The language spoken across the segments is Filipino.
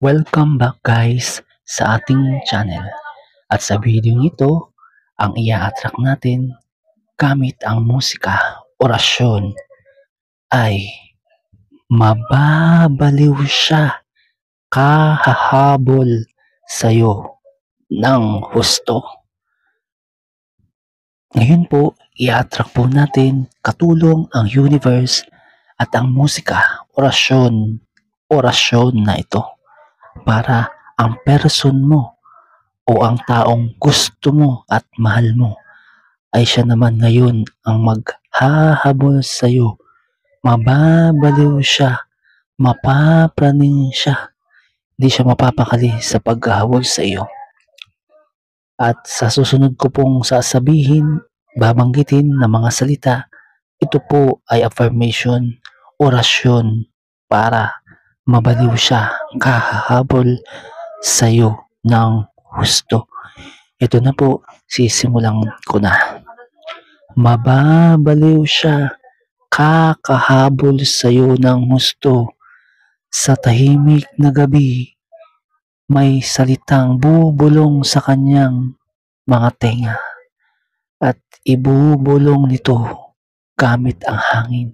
Welcome back guys sa ating channel. At sa video nito, ang i-attract natin gamit ang musika, orasyon, ay mababaliw siya kahahabol sa'yo ng husto. Ngayon po, i-attract po natin katulong ang universe at ang musika, orasyon na ito para ang person mo o ang taong gusto mo at mahal mo ay siya naman ngayon ang maghahabol sa iyo. Mababaliw siya, mapapraning siya, hindi siya mapapakali sa paghahabol sa iyo. At sa susunod ko pong sasabihin, babanggitin na mga salita, ito po ay affirmation, orasyon para mabaliw siya, kahahabol sa iyo ng husto. Ito na po, sisimulan ko na. Mababaliw siya, kakahabol sa iyo ng husto. Sa tahimik na gabi, may salitang bubulong sa kanyang mga tenga at ibubulong nito gamit ang hangin.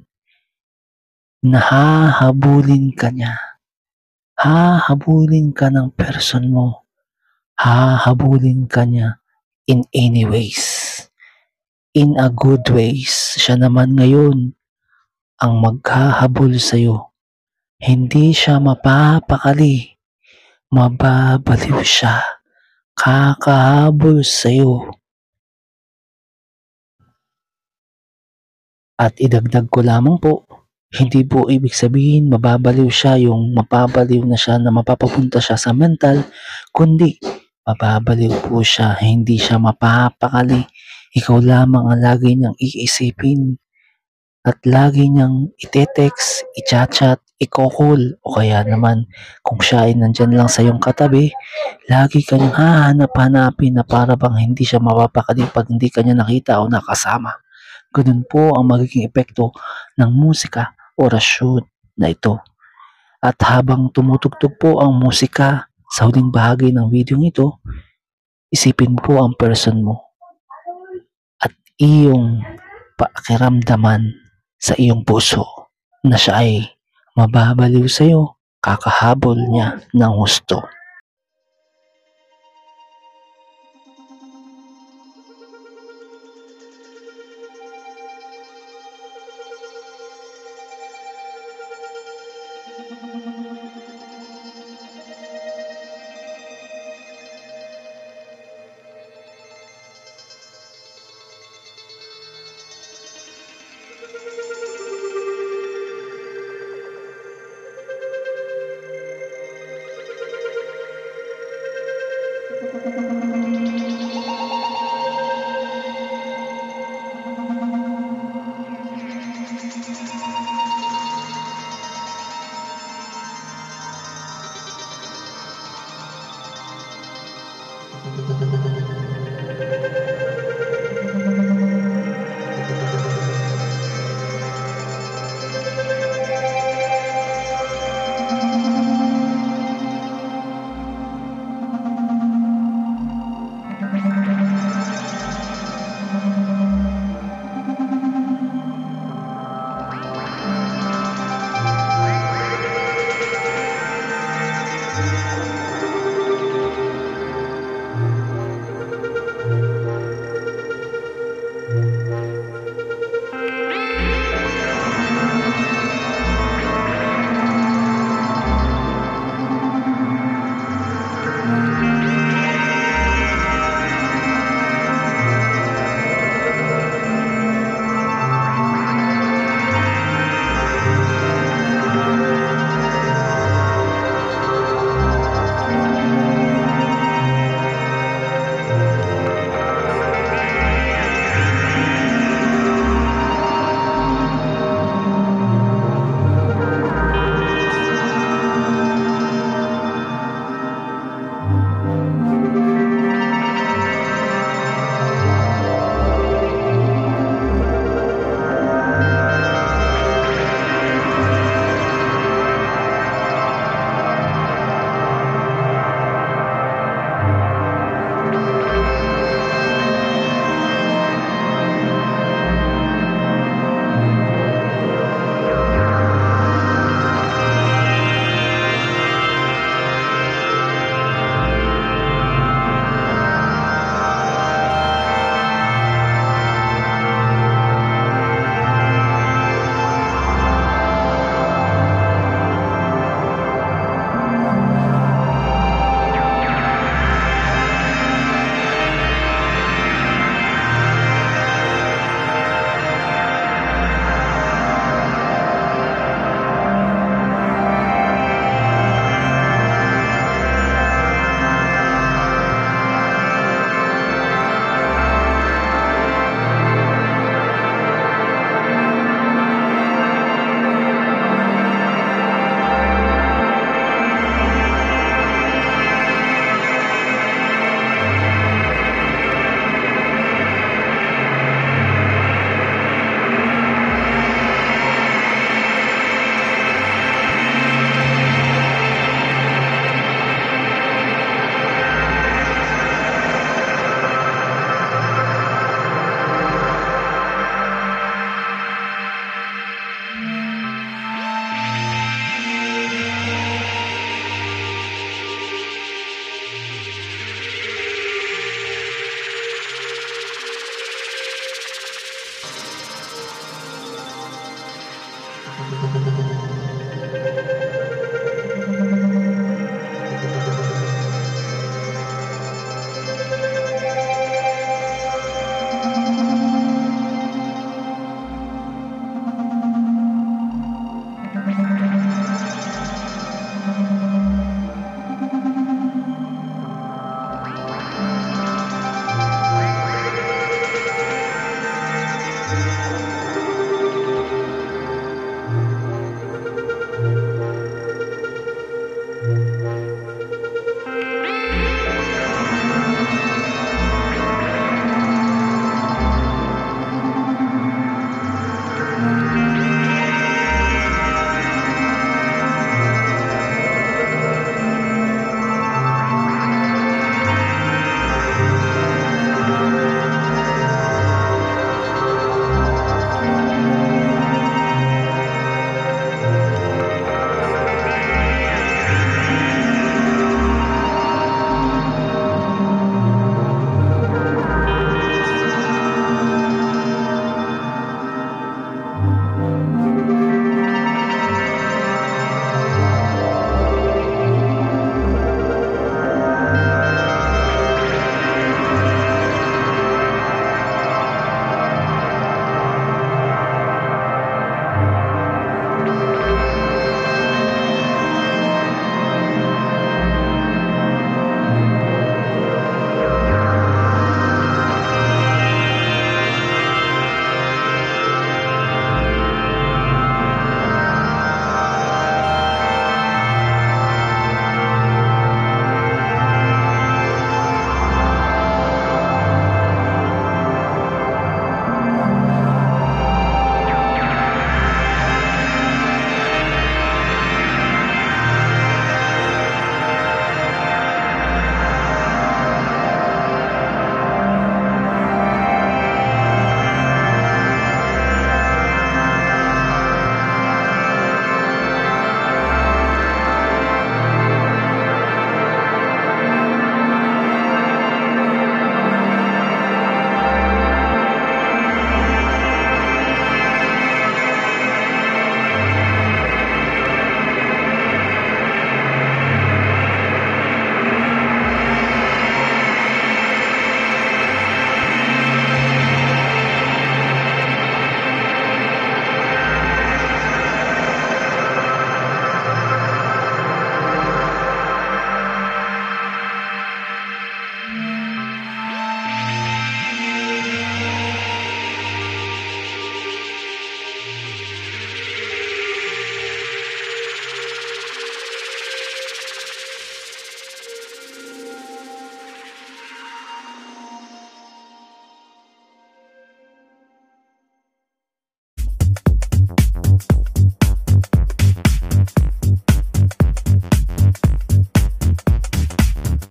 Nahahabulin ka niya. Hahabulin ka ng person mo. Hahabulin ka niya in any ways. In a good ways. Siya naman ngayon ang maghahabol sa iyo. Hindi siya mapapakali. Mababaliw siya. Kakahabol sa iyo. At idagdag ko lamang po, hindi po ibig sabihin mababaliw siya, yung mapabaliw na siya na mapapapunta siya sa mental, kundi mababaliw po siya, hindi siya mapapakali. Ikaw lamang ang lagi niyang iisipin at lagi niyang ite-text, i-chat, i-call, o kaya naman kung siya ay nandyan lang sa iyong katabi, lagi ka niyang hahanap-hanapin na para bang hindi siya mapapakali pag hindi ka niya nakita o nakasama. Ganun po ang magiging epekto ng musika, orasyon na ito. At habang tumutugtog po ang musika sa huling bahagi ng video ito, isipin po ang person mo at iyong pakiramdaman sa iyong puso na siya ay mababaliw sa iyo, kakahabol niya ng husto.